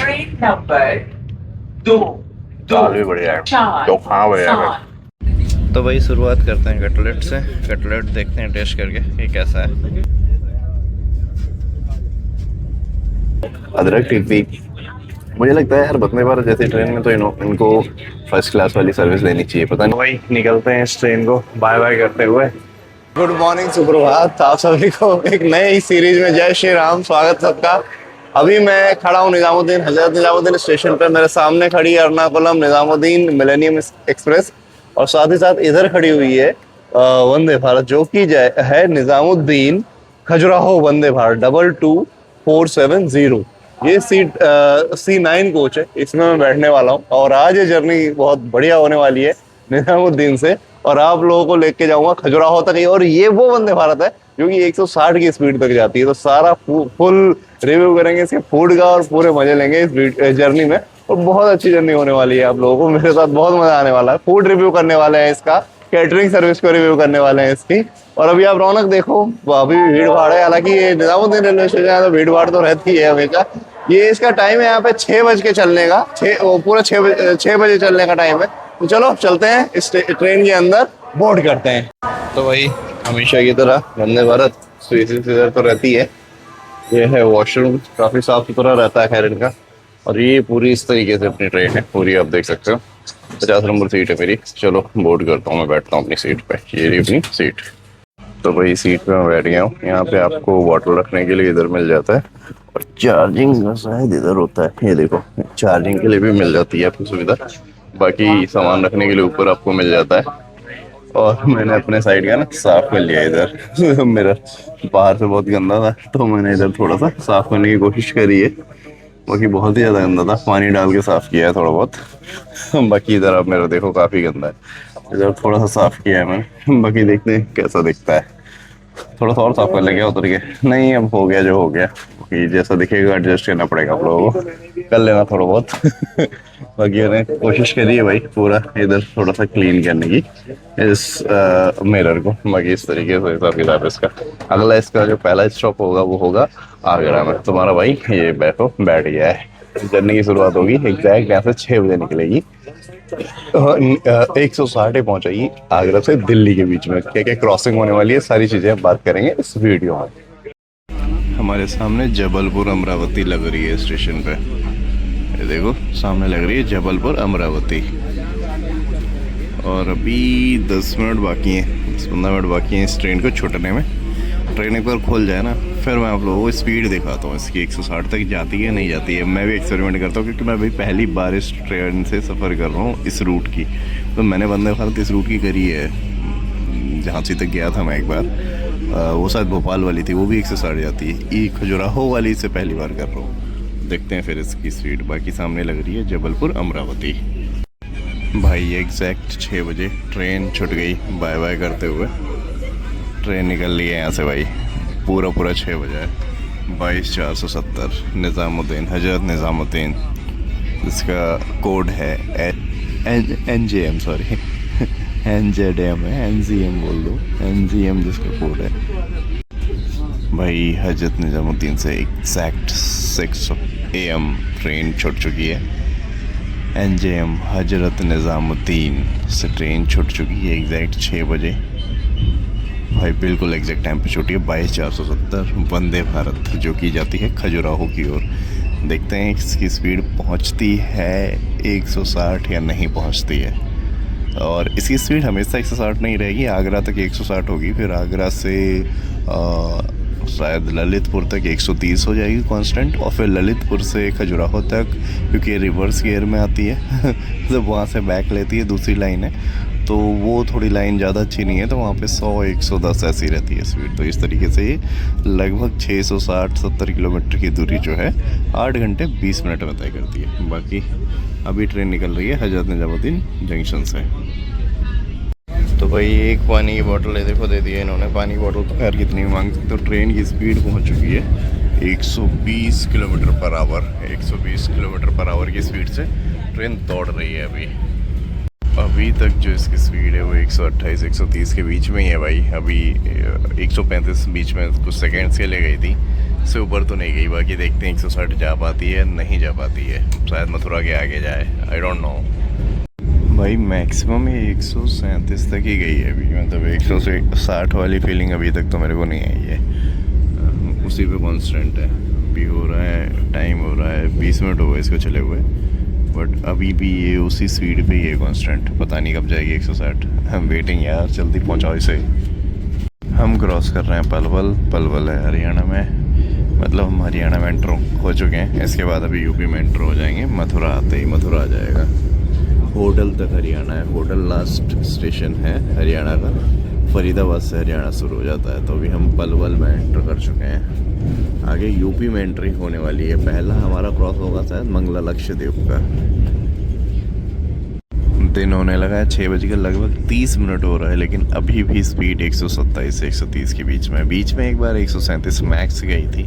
Train number 2 दाल भी बढ़िया है, चोखा बढ़िया है। तो भाई शुरुआत करते हैं कटलेट से। कटलेट देखते हैं टेस्ट करके ये कैसा है। अदरक टिक्की मुझे लगता है यार बंदे भारत जैसी ट्रेन में तो इनको फर्स्ट क्लास वाली सर्विस लेनी चाहिए। पता नहीं भाई निकलते हैं इस ट्रेन को बाय बाय करते हुए। गुड मॉर्निंग, सुप्रभात आप सभी को एक नई सीरीज में जय श्री राम, स्वागत सबका। अभी मैं खड़ा हूँ निजामुद्दीन, हजरत निजामुद्दीन स्टेशन पर। मेरे सामने खड़ी है एर्नाकुलम निजामुद्दीन मिलेनियम एक्सप्रेस और साथ ही साथ इधर खड़ी हुई है वंदे भारत, जो कि है निजामुद्दीन खजुराहो वंदे भारत 22470। ये सीट C9 कोच है, इसमें मैं बैठने वाला हूँ और आज ये जर्नी बहुत बढ़िया होने वाली है निजामुद्दीन से और आप लोगों को लेके जाऊंगा खजुराहो तक। और ये वो वंदे भारत है जो कि 160 की स्पीड तक जाती है। तो सारा फुल रिव्यू करेंगे इसके फूड का और पूरे मजे लेंगे इस जर्नी में। और बहुत अच्छी जर्नी होने वाली है, आप लोगों को मेरे साथ बहुत मजा आने वाला है। फूड रिव्यू करने वाले हैं इसका, कैटरिंग सर्विस को रिव्यू करने वाले हैं इसकी। और अभी आप रौनक देखो, अभी भीड़ भाड़ है। हालांकि ये निजामुद्दीन रेलवे स्टेशन है तो भीड़ भाड़ तो रहती है हमेशा। ये इसका टाइम है यहाँ पे 6 बज के चलने का, पूरा 6 बजे चलने का टाइम है। तो चलो चलते हैं इस ट्रेन के अंदर, बोर्ड करते हैं। तो भाई हमेशा की तरह वंदे भारत इधर तो रहती है। ये है वॉशरूम, काफी साफ सुथरा रहता है खैर इनका। और ये पूरी इस तरीके से अपनी ट्रेन है पूरी, आप देख सकते हो। 50 नंबर सीट है मेरी। चलो बोर्ड करता हूँ, मैं बैठता हूँ अपनी सीट पे। ये रही अपनी सीट। तो भाई सीट पे मैं बैठ गया हूँ। यहाँ पे आपको बॉटल रखने के लिए इधर मिल जाता है और चार्जिंग का शायद इधर होता है। ये देखो चार्जिंग के लिए भी मिल जाती है आपको सुविधा। बाकी सामान रखने के लिए ऊपर आपको मिल जाता है। और मैंने अपने साइड का ना साफ कर लिया इधर मेरा बाहर से बहुत गंदा था तो मैंने इधर थोड़ा सा साफ करने की कोशिश करी है। बाकी बहुत ही ज़्यादा गंदा था, पानी डाल के साफ किया है थोड़ा बहुत। बाकी इधर आप मेरा देखो काफ़ी गंदा है। इधर थोड़ा सा साफ किया है मैंने, बाकी देखते हैं कैसा दिखता है। थोड़ा सा और साफ कर लेंगे उतर के। नहीं अब हो गया जो हो गया, कि जैसा दिखेगा एडजस्ट करना पड़ेगा आप लोगों को, कर लेना थोड़ा बहुत। बाकी मैंने कोशिश करी है भाई पूरा इधर थोड़ा सा क्लीन करने की इस मिरर को। बाकी इस तरीके से हिसाब किताब इसका। अगला इसका जो पहला स्टॉप होगा वो होगा आगरा में। तुम्हारा भाई ये बैठ गया है। जर्नी की शुरुआत होगी एग्जैक्ट यहाँ से 6 बजे निकलेगी। 160 पहुंचाएगी आगरा से दिल्ली के बीच में। क्या क्या क्रॉसिंग होने वाली है सारी चीजें हम बात करेंगे इस वीडियो में। हमारे सामने जबलपुर अमरावती लग रही है स्टेशन पे। ये देखो सामने लग रही है जबलपुर अमरावती। और अभी 10 मिनट बाकी हैं, 10-15 मिनट बाकी हैं इस ट्रेन को छूटने में। ट्रेन एक बार खुल जाए ना फिर मैं आप लोगों को स्पीड दिखाता हूँ इसकी 160 तक जाती है नहीं जाती है। मैं भी एक्सपेरिमेंट करता हूँ क्योंकि मैं भाई पहली बार इस ट्रेन से सफ़र कर रहा हूँ इस रूट की। तो मैंने वंदे भारत इस रूट की करी है, झांसी तक गया था मैं एक बार। वो शायद भोपाल वाली थी, वो भी 160 जाती है। ये खजुराहो वाली से पहली बार कर रहा हूँ। देखते हैं फिर इसकी स्पीड। बाकी सामने लग रही है जबलपुर अमरावती। भाई एग्जैक्ट 6 बजे ट्रेन छूट गई बाय बाय करते हुए। ट्रेन निकल ली है यहाँ से भाई, पूरा 6 बजे है। 22/470 निज़ामुद्दीन, हजरत निज़ामुद्दीन। इसका कोड है NJM, सॉरी NZM है, NZM बोल दो, NZM जिसका कोड है। भाई हजरत निज़ामुद्दीन से एग्जैक्ट 6 AM ट्रेन छूट चुकी है। NJM हजरत निज़ामुद्दीन से ट्रेन छूट चुकी है एग्जैक्ट 6 बजे। भाई बिल्कुल एग्जैक्ट टाइम पे छूटी है। 22/470 वंदे भारत जो की जाती है खजुराहो की ओर। देखते हैं इसकी स्पीड पहुंचती है 160 या नहीं पहुंचती है। और इसकी स्पीड हमेशा 160 नहीं रहेगी, आगरा तक 160 होगी। फिर आगरा से शायद ललितपुर तक 130 हो जाएगी कांस्टेंट। और फिर ललितपुर से खजुराहो तक, क्योंकि रिवर्स गियर में आती है जब वहाँ से बैक लेती है दूसरी लाइन है तो वो थोड़ी लाइन ज़्यादा अच्छी नहीं है, तो वहाँ पे 100-110 ऐसी रहती है स्पीड। तो इस तरीके से ये लगभग 660-70 किलोमीटर की दूरी जो है 8 घंटे 20 मिनट में तय करती है। बाकी अभी ट्रेन निकल रही है हजरत निज़ामुद्दीन जंक्शन से। तो भाई एक पानी की बोतल है देखो दे दी है इन्होंने। पानी की बोतल तो खैर कितनी मांग सकते। तो ट्रेन की स्पीड पहुँच चुकी है 120 kilometre per hour. 120 kilometre per hour की स्पीड से ट्रेन दौड़ रही है अभी तक जो इसकी स्पीड है वो 128-130 के बीच में ही है भाई। अभी 135 बीच में कुछ सेकेंड्स के लिए गई थी, से ऊपर तो नहीं गई, बाकी देखते हैं 160 जा पाती है नहीं जा पाती है, शायद मथुरा के आगे जाए, आई डोंट नो। भाई मैक्सिमम ये 137 तक ही गई है अभी, मतलब 160 वाली फीलिंग अभी तक तो मेरे को नहीं आई है। उसी पे कॉन्स्टेंट है, अभी हो रहा है टाइम, हो रहा है 20 मिनट हो गए इसको चले हुए, बट अभी भी ये उसी स्पीड पे ही है कॉन्स्टेंट, पता नहीं कब जाएगी 160। हम वेटिंग यार, जल्दी पहुंचाओ इसे। हम क्रॉस कर रहे हैं पलवल। पलवल है हरियाणा में, मतलब हम हरियाणा में एंटर हो चुके हैं। इसके बाद अभी यूपी में एंटर हो जाएंगे, मथुरा आते ही मथुरा आ जाएगा। होटल तक हरियाणा है, होटल लास्ट स्टेशन है हरियाणा का, फरीदाबाद से हरियाणा शुरू हो जाता है। तो अभी हम पलवल में एंटर कर चुके हैं, आगे यूपी में एंट्री होने वाली है। पहला हमारा क्रॉस होगा शायद मंगला लक्षद्वीप का। दिन होने लगा है, 6 बज के लगभग 30 मिनट हो रहा है, लेकिन अभी भी स्पीड 127 से 130 के बीच में एक बार 137 मैक्स गई थी,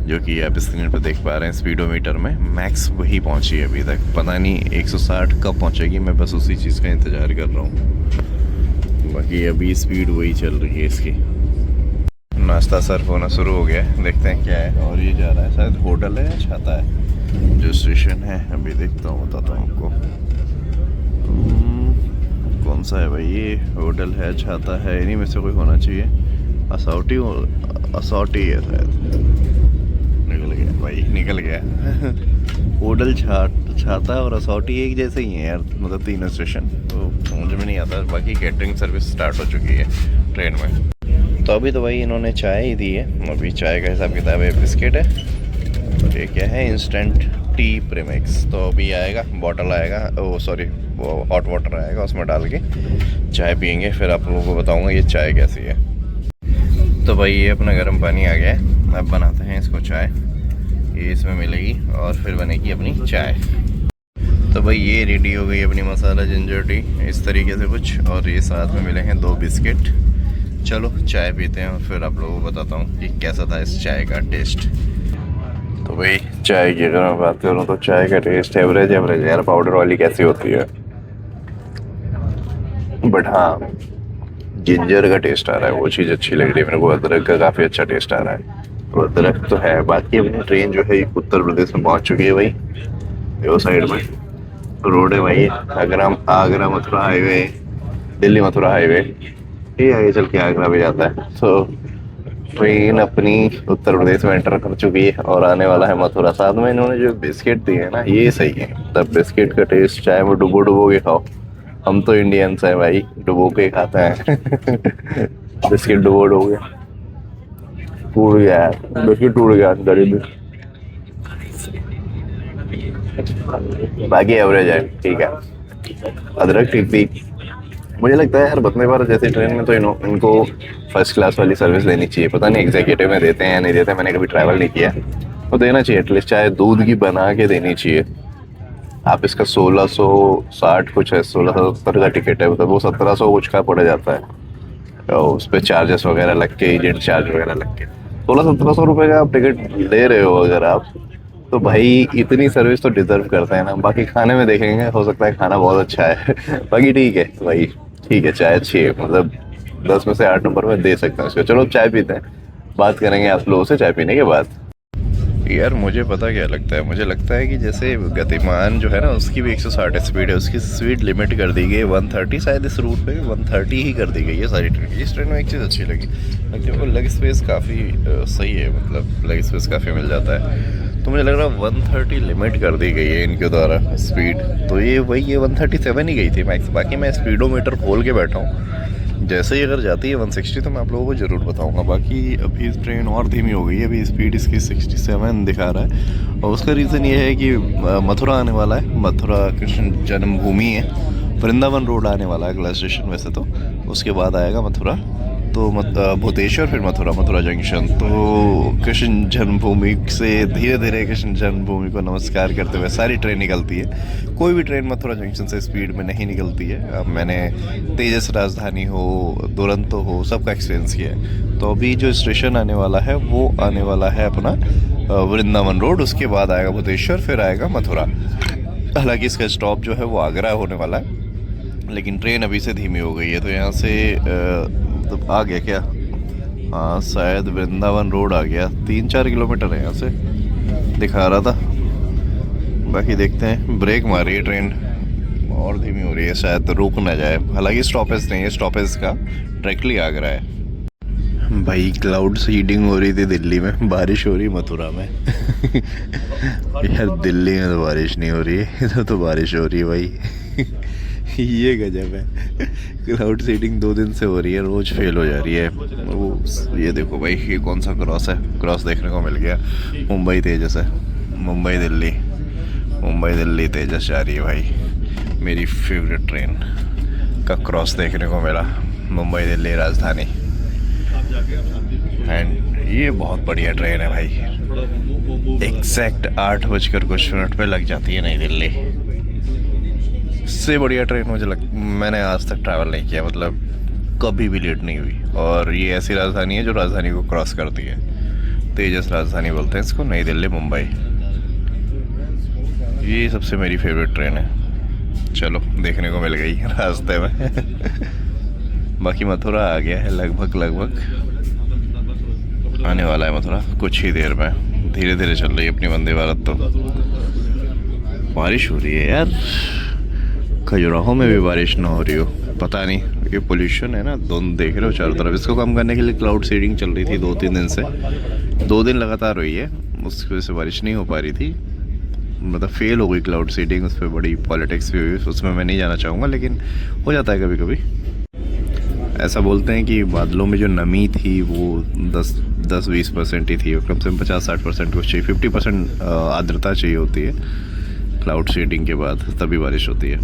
जो कि आप स्क्रीन पर देख पा रहे हैं स्पीडोमीटर में। मैक्स वही पहुंची है अभी तक, पता नहीं 160 कब पहुंचेगी, मैं बस उसी चीज़ का इंतज़ार कर रहा हूँ। बाकी अभी स्पीड वही चल रही है इसकी। नाश्ता सर्व होना शुरू हो गया है, देखते हैं क्या है। और ये जा रहा है शायद होटल है या छाता है, जो स्टेशन है अभी देखता हूँ, बताता हूँ आपको कौन सा है भाई। ये होटल है, छाता है, इन्हीं में से कोई होना चाहिए। असौटी है शायद, निकल गया भाई, निकल गया। होटल छाता और असौटी एक जैसे ही है यार, मतलब तीनों स्टेशन, तो समझ में नहीं आता। बाकी कैटरिंग सर्विस स्टार्ट हो चुकी है ट्रेन में। तो अभी तो भाई इन्होंने चाय ही दी है, अभी चाय का हिसाब किताब है। बिस्किट है और ये क्या है, इंस्टेंट टी प्रीमिक्स। तो अभी आएगा, बॉटल आएगा, ओ सॉरी वो हॉट वाटर आएगा, उसमें डाल के चाय पियेंगे, फिर आप लोगों को बताऊंगा ये चाय कैसी है। तो भाई ये अपना गर्म पानी आ गया है, अब बनाते हैं इसको चाय। ये इसमें मिलेगी और फिर बनेगी अपनी चाय। तो भाई ये रेडी हो गई अपनी मसाला जिंजर टी, इस तरीके से कुछ, और ये साथ में मिले हैं 2 बिस्किट। चलो चाय पीते हैं और फिर आप लोगों को बताता हूँ कि कैसा था इस चाय का टेस्ट। तो भाई चाय की अगर मैं बात करूँ तो चाय का टेस्ट एवरेज है यार, पाउडर वाली कैसी होती है, बट हाँ जिंजर का टेस्ट आ रहा है, वो चीज़ अच्छी लग रही है मेरे को। अदरक का काफ़ी अच्छा टेस्ट आ रहा है, तो अदरक तो है। बाकी अपनी ट्रेन जो है उत्तर प्रदेश में पहुंच चुकी है भाई, वो साइड में रोड है भाई। आगरा मथुरा हाईवे, दिल्ली मथुरा हाईवे, ये आगे चल के आगरा भी जाता है। तो ट्रेन अपनी उत्तर प्रदेश में एंटर कर चुकी है और आने वाला है मथुरा। साथ में इन्होंने जो बिस्किट दिए हैं ना, ये सही है, तब बिस्किट का टेस्ट चाहे वो डुबो के खाओ, हम तो इंडियंस हैं भाई, डुबो के खाते हैं। बिस्किट डुबो गया, टूट गया यार, बिस्किट टूट गया अंदर ही। बाकी एवरेज है, ठीक है। अदरक ठीक थी। मुझे लगता है यार वंदे भारत जैसी ट्रेन में तो इनको फर्स्ट क्लास वाली सर्विस देनी चाहिए। पता नहीं एग्जीक्यूटिव में देते हैं या नहीं देते, मैंने कभी ट्रैवल नहीं किया, तो देना चाहिए एटलीस्ट, चाहे दूध की बना के देनी चाहिए। आप इसका 1660 कुछ है, 1670 का टिकट है, मतलब वो 1700 कुछ का पड़ जाता है, तो उस पर चार्जेस वगैरह लग के, एजेंट चार्ज वगैरह लग के 1600-1700 रुपये का आप टिकट ले रहे हो अगर आप, तो भाई इतनी सर्विस तो डिजर्व करता है ना। बाकी खाने में देखेंगे, हो सकता है खाना बहुत अच्छा है। बाकी ठीक है भाई, ठीक है, चाय अच्छी है, मतलब 10 में से 8 नंबर में दे सकते हैं उसको। चलो चाय पीते हैं, बात करेंगे आप लोगों से चाय पीने के बाद। यार मुझे पता क्या लगता है, मुझे लगता है कि जैसे गतिमान जो है ना, उसकी भी 160 स्पीड है, उसकी स्पीड लिमिट कर दी गई है 130, शायद इस रूट पे 130 ही कर दी गई है सारी ट्रेन। इस ट्रेन में एक चीज़ अच्छी लगी, मेरे को लेग स्पेस काफ़ी सही है, मतलब लेग स्पेस काफ़ी मिल जाता है। तो मुझे लग रहा है 130 लिमिट कर दी गई है इनके द्वारा स्पीड, तो ये 137 ही गई थी मैक्स। बाकी मैं स्पीडोमीटर खोल के बैठा हूँ, जैसे ही अगर जाती है 160 तो मैं आप लोगों को ज़रूर बताऊंगा। बाकी अभी ट्रेन और धीमी हो गई है, अभी स्पीड इसकी 67 दिखा रहा है, और उसका रीज़न ये है कि मथुरा आने वाला है, मथुरा कृष्ण जन्मभूमि है, वृंदावन रोड आने वाला है अगला स्टेशन वैसे तो, उसके बाद आएगा मथुरा, तो भूतेश्वर, फिर मथुरा जंक्शन। तो कृष्ण जन्मभूमि से धीरे धीरे कृष्ण जन्मभूमि को नमस्कार करते हुए सारी ट्रेन निकलती है। कोई भी ट्रेन मथुरा जंक्शन से स्पीड में नहीं निकलती है। अब मैंने तेजस राजधानी हो, दुरंतो हो, सबका एक्सपीरियंस किया है। तो अभी जो स्टेशन आने वाला है वो आने वाला है अपना वृंदावन रोड, उसके बाद आएगा भूतेश्वर, फिर आएगा मथुरा। हालांकि इसका स्टॉप जो है वो आगरा होने वाला है, लेकिन ट्रेन अभी से धीमी हो गई है। तो यहाँ से मतलब आ गया क्या, हाँ शायद वृंदावन रोड आ गया, 3-4 किलोमीटर है यहाँ से दिखा रहा था। बाकी देखते हैं। ब्रेक मार रही है ट्रेन और धीमी हो रही है, शायद रुक ना जाए। हालांकि स्टॉपेज नहीं है, स्टॉपेज का डायरेक्टली आगरा है। भाई क्लाउड सीडिंग हो रही थी दिल्ली में, बारिश हो रही मथुरा में। यार दिल्ली में तो बारिश नहीं हो रही है, इधर तो बारिश हो रही है भाई। ये गजब है। क्लाउड सीडिंग 2 दिन से हो रही है, रोज फेल हो जा रही है। वो ये देखो भाई, ये कौन सा क्रॉस है? क्रॉस देखने को मिल गया, मुंबई तेजस है। मुंबई दिल्ली तेजस जा रही है भाई। मेरी फेवरेट ट्रेन का क्रॉस देखने को मिला, मुंबई दिल्ली राजधानी। एंड ये बहुत बढ़िया ट्रेन है भाई। एग्जैक्ट 8:00 पे लग जाती है नई दिल्ली। इससे बढ़िया ट्रेन मैंने आज तक ट्रैवल नहीं किया, मतलब कभी भी लेट नहीं हुई। और ये ऐसी राजधानी है जो राजधानी को क्रॉस करती है। तेजस राजधानी बोलते हैं इसको, नई दिल्ली मुंबई। ये सबसे मेरी फेवरेट ट्रेन है। चलो देखने को मिल गई रास्ते में। बाकी मथुरा आ गया है लगभग आने वाला है मथुरा कुछ ही देर में। धीरे धीरे चल रही है अपनी वंदे भारत। तो बारिश हो रही है यार, खजुराहो में भी बारिश ना हो रही हो, पता नहीं। ये पोल्यूशन है ना, दोनों देख रहे हो चारों तरफ। इसको कम करने के लिए क्लाउड सीडिंग चल रही थी 2-3 दिन से, 2 दिन लगातार हुई है। उसकी वजह से बारिश नहीं हो पा रही थी, मतलब फेल हो गई क्लाउड सीडिंग। उस पर बड़ी पॉलिटिक्स भी हुई, उसमें मैं नहीं जाना चाहूँगा, लेकिन हो जाता है कभी कभी। ऐसा बोलते हैं कि बादलों में जो नमी थी वो 10-20% ही थी, और कम से कम 50-60% कुछ चाहिए, 50% आर्द्रता चाहिए होती है क्लाउड सीडिंग के बाद, तभी बारिश होती है।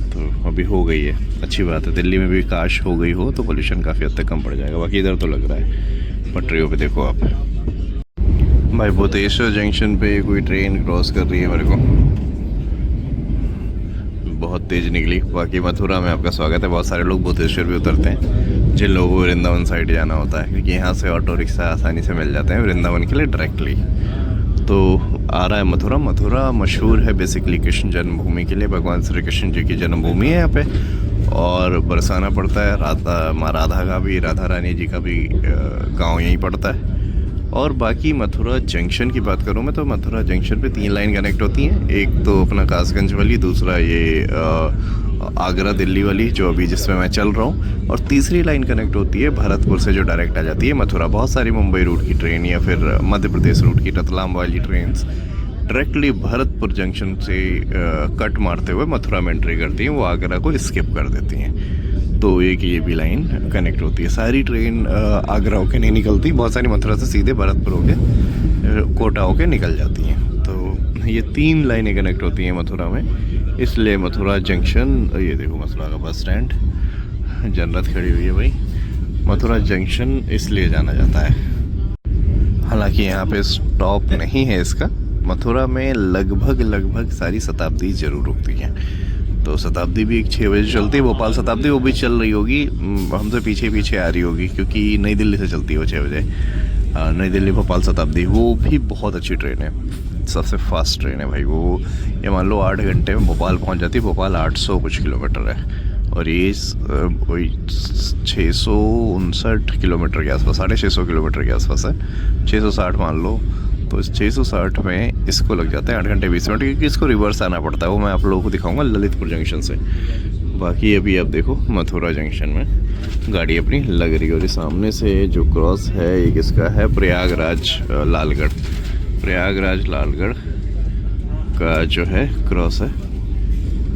तो अभी हो गई है, अच्छी बात है। दिल्ली में भी काश हो गई हो तो पोल्यूशन काफ़ी हद तक कम पड़ जाएगा। बाकी इधर तो लग रहा है पटरियों पे देखो आप। भाई भूतेश्वर जंक्शन पे कोई ट्रेन क्रॉस कर रही है मेरे को, बहुत तेज़ निकली। बाकी मथुरा में आपका स्वागत है। बहुत सारे लोग भूतेश्वर भी उतरते हैं जिन लोगों को वृंदावन साइड जाना होता है, क्योंकि यहाँ से ऑटो रिक्शा आसानी से मिल जाते हैं वृंदावन के लिए डायरेक्टली। तो आ रहा है मथुरा। मथुरा मशहूर है बेसिकली कृष्ण जन्मभूमि के लिए, भगवान श्री कृष्ण जी की जन्मभूमि है यहाँ पे। और बरसाना पड़ता है, माँ राधा का भी, राधा रानी जी का भी गांव यहीं पड़ता है। और बाकी मथुरा जंक्शन की बात करूँ मैं, तो मथुरा जंक्शन पे 3 लाइन कनेक्ट होती हैं। एक तो अपना कासगंज वाली, दूसरा ये आगरा दिल्ली वाली जो अभी जिसमें मैं चल रहा हूँ, और तीसरी लाइन कनेक्ट होती है भरतपुर से जो डायरेक्ट आ जाती है मथुरा। बहुत सारी मुंबई रूट की ट्रेन या फिर मध्य प्रदेश रूट की रतलाम वाली ट्रेन डायरेक्टली भरतपुर जंक्शन से कट मारते हुए मथुरा में एंट्री करती हैं, वो आगरा को स्किप कर देती हैं। तो एक ये भी लाइन कनेक्ट होती है। सारी ट्रेन आगरा होके नहीं निकलती, बहुत सारी मथुरा से सीधे भरतपुर होके कोटा होके निकल जाती हैं। तो ये 3 लाइनें कनेक्ट होती हैं मथुरा में, इसलिए मथुरा जंक्शन, ये देखो मथुरा का बस स्टैंड, जनरत खड़ी हुई है भाई। मथुरा जंक्शन इसलिए जाना जाता है, हालांकि यहाँ पे स्टॉप नहीं है इसका। मथुरा में लगभग सारी शताब्दी जरूर रुकती हैं। तो शताब्दी भी 6 बजे चलती है। भोपाल शताब्दी वो भी चल रही होगी, हमसे पीछे आ रही होगी, क्योंकि नई दिल्ली से चलती है वो 6 बजे। नई दिल्ली भोपाल शताब्दी वो भी बहुत अच्छी ट्रेन है, सबसे फास्ट ट्रेन है भाई वो। ये मान लो 8 घंटे में भोपाल पहुंच जाती है। भोपाल 800 कुछ किलोमीटर है, और ये वही 659 किलोमीटर के आसपास, 650 किलोमीटर के आसपास है। 660 मान लो, तो इस 660 में इसको लग जाता है 8 घंटे 20 मिनट, क्योंकि इसको रिवर्स आना पड़ता है। वो मैं आप लोगों को दिखाऊंगा ललितपुर जंक्शन से। बाकी अभी आप देखो मथुरा जंक्शन में गाड़ी अपनी लग रही है, और सामने से जो क्रॉस है ये किसका है? प्रयागराज लालगढ़। प्रयागराज लालगढ़ का जो है क्रॉस है,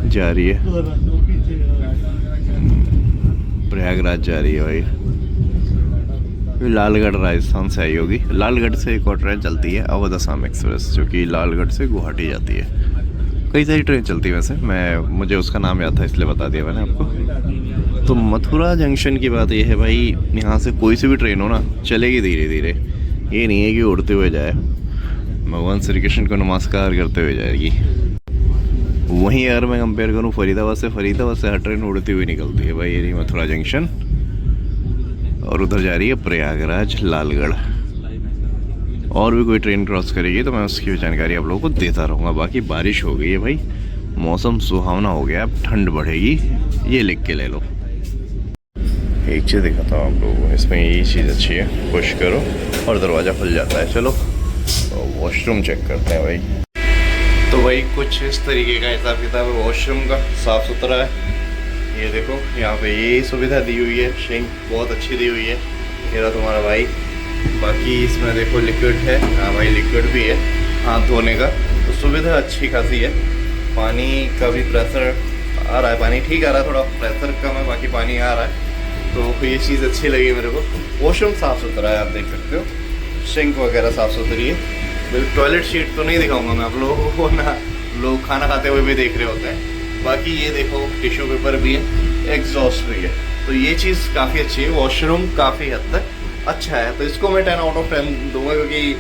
जा रही है प्रयागराज जा रही है भाई। लालगढ़ राजस्थान से आई होगी। लालगढ़ से एक और ट्रेन चलती है अवध असम एक्सप्रेस, जो कि लालगढ़ से गुवाहाटी जाती है। कई सारी ट्रेन चलती है वैसे, मुझे उसका नाम याद था इसलिए बता दिया मैंने आपको। तो मथुरा जंक्शन की बात ये है भाई, यहाँ से कोई सी भी ट्रेन हो ना, चलेगी धीरे धीरे। ये नहीं है कि उड़ते हुए जाए, भगवान श्री कृष्ण को नमस्कार करते हुए जाएगी। वहीं अगर मैं कंपेयर करूँ फरीदाबाद से हर ट्रेन उड़ती हुई निकलती है भाई। ये रही मथुरा जंक्शन, और उधर जा रही है प्रयागराज लालगढ़। और भी कोई ट्रेन क्रॉस करेगी तो मैं उसकी भी जानकारी आप लोगों को देता रहूँगा। बाकी बारिश हो गई है भाई, मौसम सुहावना हो गया, अब ठंड बढ़ेगी, ये लिख के ले लो। एक चीज़ दिखाता हूँ आप लोगों को, इसमें ये चीज़ अच्छी है, पुश करो और दरवाज़ा खुल जाता है। चलो वॉशरूम चेक करते हैं भाई। तो भाई कुछ इस तरीके का हिसाब किताब है वॉशरूम का, साफ़ सुथरा है। ये देखो यहाँ पे ये सुविधा दी हुई है, सिंक बहुत अच्छी दी हुई है। मेरा तुम्हारा भाई, बाकी इसमें देखो लिक्विड है, हाँ भाई लिक्विड भी है हाथ धोने का, तो सुविधा अच्छी खासी है। पानी का भी प्रेशर आ रहा है, पानी ठीक आ रहा है, थोड़ा प्रेशर कम है, बाकी पानी आ रहा है, तो ये चीज़ अच्छी लगी मेरे को। वॉशरूम साफ़ सुथरा है, आप देख सकते हो, सिंक वगैरह साफ़ सुथरी है। बिल्कुल टॉयलेट सीट तो नहीं दिखाऊंगा मैं आप लोगों को ना, लोग खाना खाते हुए भी देख रहे होते हैं। बाकी ये देखो टिश्यू पेपर भी है, एग्जॉस्ट भी है, तो ये चीज़ काफ़ी अच्छी है। वॉशरूम काफ़ी हद तक अच्छा है, तो इसको मैं 10 आउट ऑफ 10 दूंगा, क्योंकि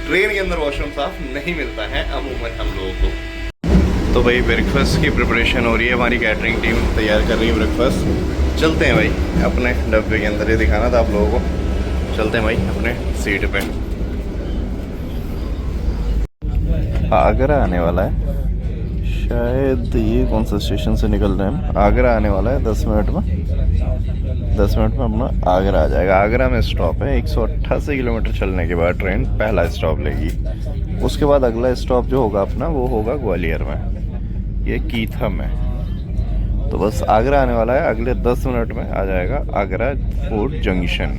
ट्रेन के अंदर वॉशरूम साफ नहीं मिलता है अमूमन हम लोगों को। तो भाई ब्रेकफास्ट की प्रिपरेशन हो रही है, हमारी कैटरिंग टीम तैयार कर रही है ब्रेकफास्ट। चलते हैं भाई अपने डब्बे के अंदर, ये दिखाना था आप लोगों को। चलते हैं भाई अपने सीट पे। आगरा आने वाला है शायद, ये कौन सा स्टेशन से निकल रहे हैं हम? आगरा आने वाला है 10 मिनट में। 10 मिनट में अपना आगरा आ जाएगा। आगरा में स्टॉप है, 188 किलोमीटर चलने के बाद ट्रेन पहला स्टॉप लेगी। उसके बाद अगला स्टॉप जो होगा अपना वो होगा ग्वालियर में, ये कीथम है। तो बस आगरा आने वाला है, अगले 10 मिनट में आ जाएगा आगरा फोर्ट जंक्शन।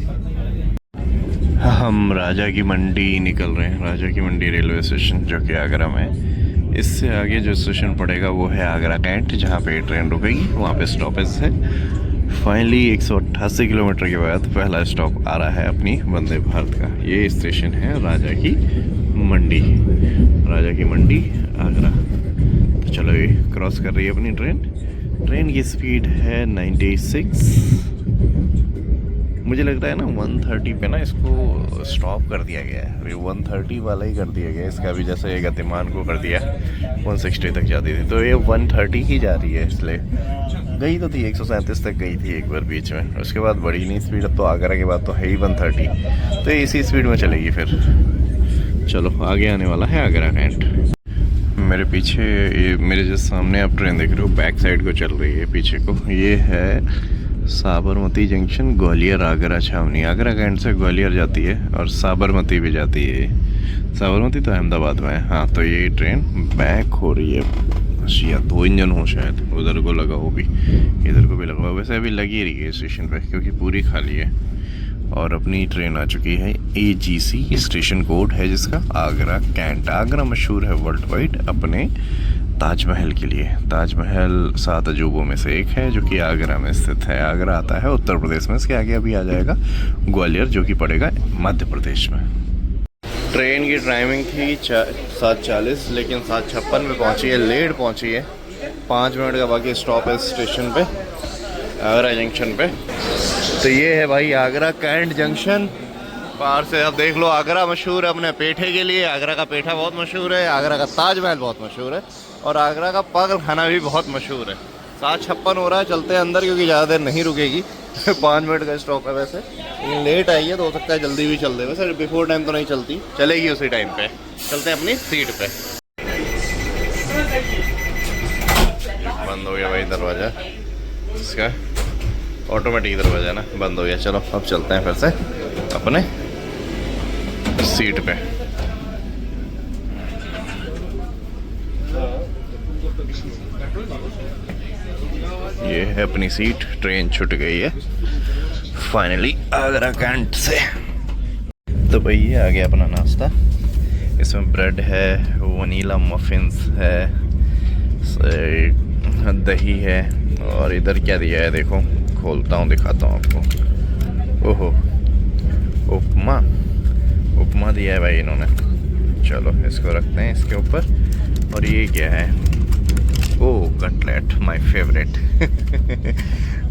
हम राजा की मंडी निकल रहे हैं, राजा की मंडी रेलवे स्टेशन जो कि आगरा में है। इससे आगे जो स्टेशन पड़ेगा वो है आगरा कैंट, जहाँ पे ट्रेन रुकेगी, वहाँ पे स्टॉपेज है। फाइनली 188 किलोमीटर के बाद पहला स्टॉप आ रहा है अपनी वंदे भारत का। ये स्टेशन है राजा की मंडी, राजा की मंडी आगरा। तो चलो ये क्रॉस कर रही है अपनी ट्रेन। ट्रेन की स्पीड है 96। मुझे लगता है ना 130 पे ना इसको स्टॉप कर दिया गया है, अभी 130 वाला ही कर दिया गया है इसका भी, जैसे गतिमान को कर दिया 160 तक जाती थी, तो ये 130 ही जा रही है। इसलिए गई तो थी 137 तक गई थी एक बार बीच में, उसके बाद बढ़ी नहीं स्पीड। अब तो आगरा के बाद तो है ही 130, तो ये इसी स्पीड में चलेगी फिर। चलो आगे आने वाला है आगरा कैंट। मेरे पीछे ये, मेरे जो सामने आप ट्रेन देख रहे हो, बैक साइड को चल रही है पीछे को, ये है साबरमती जंक्शन ग्वालियर आगरा छावनी। आगरा कैंट से ग्वालियर जाती है और साबरमती भी जाती है। साबरमती तो अहमदाबाद में है। हाँ, तो ये ट्रेन बैक हो रही है, या 2 इंजन हो शायद, उधर को लगा हो भी, इधर को भी लगा हो। वैसे अभी लगी रही है स्टेशन पे क्योंकि पूरी खाली है। और अपनी ट्रेन आ चुकी है, AGC स्टेशन कोड है जिसका आगरा कैंट। आगरा मशहूर है वर्ल्ड वाइड अपने ताजमहल के लिए। ताजमहल 7 अजूबों में से एक है जो कि आगरा में स्थित है। आगरा आता है उत्तर प्रदेश में, इसके आगे अभी आ जाएगा ग्वालियर जो कि पड़ेगा मध्य प्रदेश में। ट्रेन की टाइमिंग थी 7:40, लेकिन 7:56 में पहुंची है, लेट पहुंची है। 5 मिनट का बाकी स्टॉप है स्टेशन पे, आगरा जंक्शन पे। तो ये है भाई आगरा कैंट जंक्शन। बाहर से आप देख लो, आगरा मशहूर है अपने पेठे के लिए, आगरा का पेठा बहुत मशहूर है, आगरा का ताजमहल बहुत मशहूर है, और आगरा का पागल खाना भी बहुत मशहूर है। 7:56 हो रहा है, चलते हैं अंदर क्योंकि ज़्यादा देर नहीं रुकेगी। 5 मिनट का स्टॉप है वैसे, लेकिन लेट आई है तो हो सकता है जल्दी भी चल दे। वैसे बिफोर टाइम तो नहीं चलती, चलेगी उसी टाइम पे। चलते हैं अपनी सीट पे। बंद हो गया भाई दरवाज़ा, इसका ऑटोमेटिक दरवाज़ा ना बंद हो गया। चलो अब चलते हैं फिर से अपने सीट पे। ये है अपनी सीट, ट्रेन छूट गई है फाइनली आगरा कैंट से। तो भाई ये आ गया अपना नाश्ता। इसमें ब्रेड है, वनीला मफिन्स है, दही है, और इधर क्या दिया है देखो, खोलता हूँ दिखाता हूँ आपको। ओहो, उपमा, उपमा दिया है भाई इन्होंने। चलो इसको रखते हैं इसके ऊपर। और ये क्या है, ओह कटलेट, माय फेवरेट।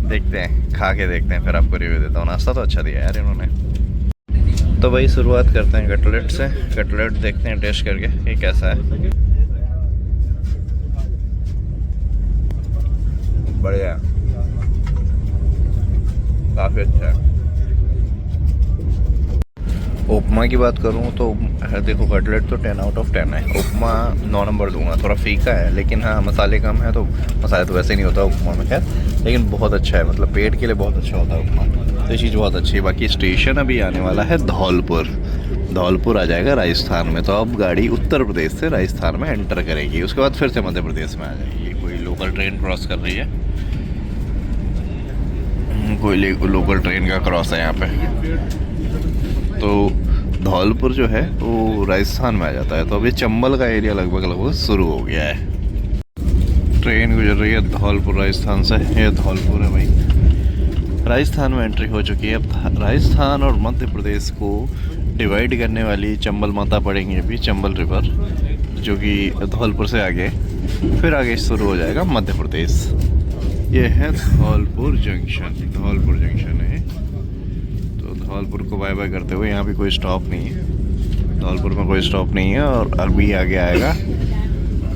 देखते हैं, खा के देखते हैं, फिर आपको रिव्यू देता हूँ। नाश्ता तो अच्छा दिया यार इन्होंने। तो भाई शुरुआत करते हैं कटलेट से। कटलेट देखते हैं टेस्ट करके ये कैसा है। बढ़िया, काफ़ी अच्छा है। उपमा की बात करूँ तो देखो कटलेट तो 10 आउट ऑफ 10 है। उपमा 9 नंबर दूंगा, थोड़ा फीका है लेकिन हाँ मसाले कम है, तो मसाले तो वैसे नहीं होता उपमा में खैर, लेकिन बहुत अच्छा है, मतलब पेट के लिए बहुत अच्छा होता है उपमा, तो ये चीज़ बहुत अच्छी है। बाकी स्टेशन अभी आने वाला है धौलपुर, धौलपुर आ जाएगा राजस्थान में, तो अब गाड़ी उत्तर प्रदेश से राजस्थान में एंटर करेगी, उसके बाद फिर से मध्य प्रदेश में आ जाएगी। कोई लोकल ट्रेन क्रॉस कर रही है, कोई लोकल ट्रेन का क्रॉस है यहाँ पे। तो धौलपुर जो है वो राजस्थान में आ जाता है, तो अभी चंबल का एरिया लगभग शुरू हो गया है। ट्रेन गुजर रही है धौलपुर राजस्थान से, ये धौलपुर है भाई, राजस्थान में एंट्री हो चुकी है। अब राजस्थान और मध्य प्रदेश को डिवाइड करने वाली चंबल माता पड़ेंगी अभी, चंबल रिवर, जो कि धौलपुर से आगे फिर आगे शुरू हो जाएगा मध्य प्रदेश। ये है धौलपुर जंक्शन, धौलपुर जंक्शन है। तो धौलपुर को बाय बाय करते हुए, यहाँ भी कोई स्टॉप नहीं है, धौलपुर में कोई स्टॉप नहीं है, और अभी आगे आएगा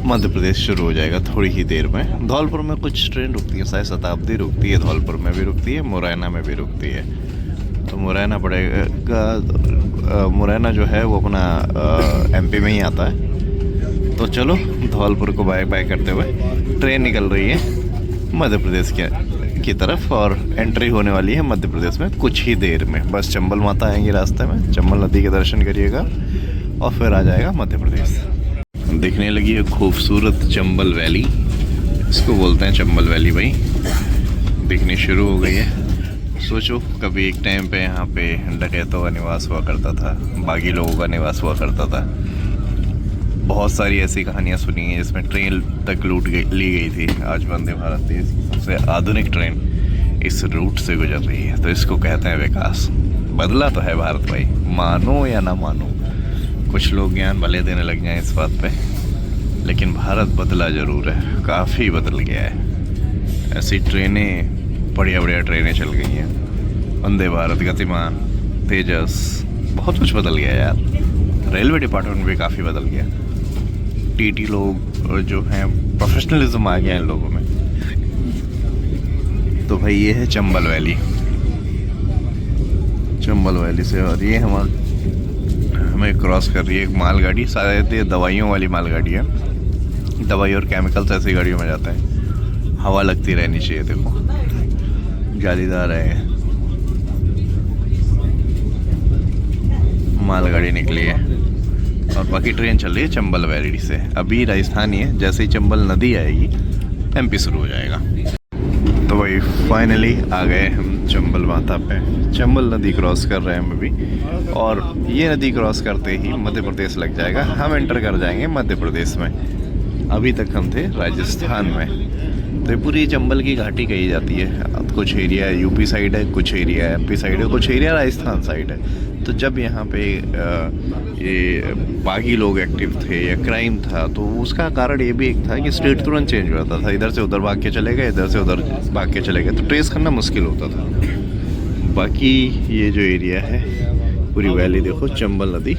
मध्य प्रदेश शुरू हो जाएगा थोड़ी ही देर में। धौलपुर में कुछ ट्रेन रुकती है, शायद शताब्दी रुकती है, धौलपुर में भी रुकती है, मुरैना में भी रुकती है। तो मुरैना पड़ेगा, मुरैना जो है वो अपना एमपी में ही आता है। तो चलो धौलपुर को बाय बाय करते हुए ट्रेन निकल रही है मध्य प्रदेश की तरफ, और एंट्री होने वाली है मध्य प्रदेश में कुछ ही देर में। बस चंबल माता आएंगी रास्ते में, चंबल नदी के दर्शन करिएगा और फिर आ जाएगा मध्य प्रदेश। दिखने लगी है खूबसूरत चंबल वैली, इसको बोलते हैं चंबल वैली भाई, दिखनी शुरू हो गई है। सोचो कभी एक टाइम पे यहाँ पे डकैतों का निवास हुआ करता था, बागी लोगों का निवास हुआ करता था। बहुत सारी ऐसी कहानियाँ सुनी हैं जिसमें ट्रेन तक ली गई थी। आज वंदे भारत देश की सबसे आधुनिक ट्रेन इस रूट से गुजर रही है, तो इसको कहते हैं विकास। बदला तो है भारत भाई, मानो या ना मानो, कुछ लोग ज्ञान भले देने लग जाएं इस बात पे, लेकिन भारत बदला ज़रूर है, काफ़ी बदल गया है। ऐसी ट्रेनें, बढ़िया ट्रेनें चल गई हैं, वंदे भारत, गतिमान, तेजस, बहुत कुछ बदल गया यार। रेलवे डिपार्टमेंट भी काफ़ी बदल गया, टीटी लोग जो हैं, प्रोफेशनलिज्म आ गया इन लोगों में। तो भाई ये है चंबल वैली, चंबल वैली से, और ये हमें क्रॉस कर रही है एक मालगाड़ी, शायद ये दवाइयों वाली मालगाड़ी है, दवाई और केमिकल्स ऐसी गाड़ियों में जाता है। हवा लगती रहनी चाहिए, देखो जालीदार है, मालगाड़ी निकली है, और बाकी ट्रेन चल रही है चंबल वैली से। अभी राजस्थान ही है, जैसे ही चंबल नदी आएगी एमपी शुरू हो जाएगा। तो भाई फाइनली आ गए हम चंबल माता पे, चंबल नदी क्रॉस कर रहे हैं हम अभी, और ये नदी क्रॉस करते ही मध्य प्रदेश लग जाएगा, हम एंटर कर जाएंगे मध्य प्रदेश में। अभी तक हम थे राजस्थान में। तो ये पूरी चंबल की घाटी कही जाती है, कुछ एरिया यूपी साइड है, कुछ एरिया एमपी साइड है, कुछ एरिया राजस्थान साइड है। तो जब यहाँ पे ये बागी लोग एक्टिव थे या क्राइम था, तो उसका कारण ये भी एक था कि स्टेट तुरंत चेंज हो जाता था, इधर से उधर भाग के चले गए, इधर से उधर भाग के चले गए, तो ट्रेस करना मुश्किल होता था। बाकी ये जो एरिया है, पूरी वैली देखो, चंबल नदी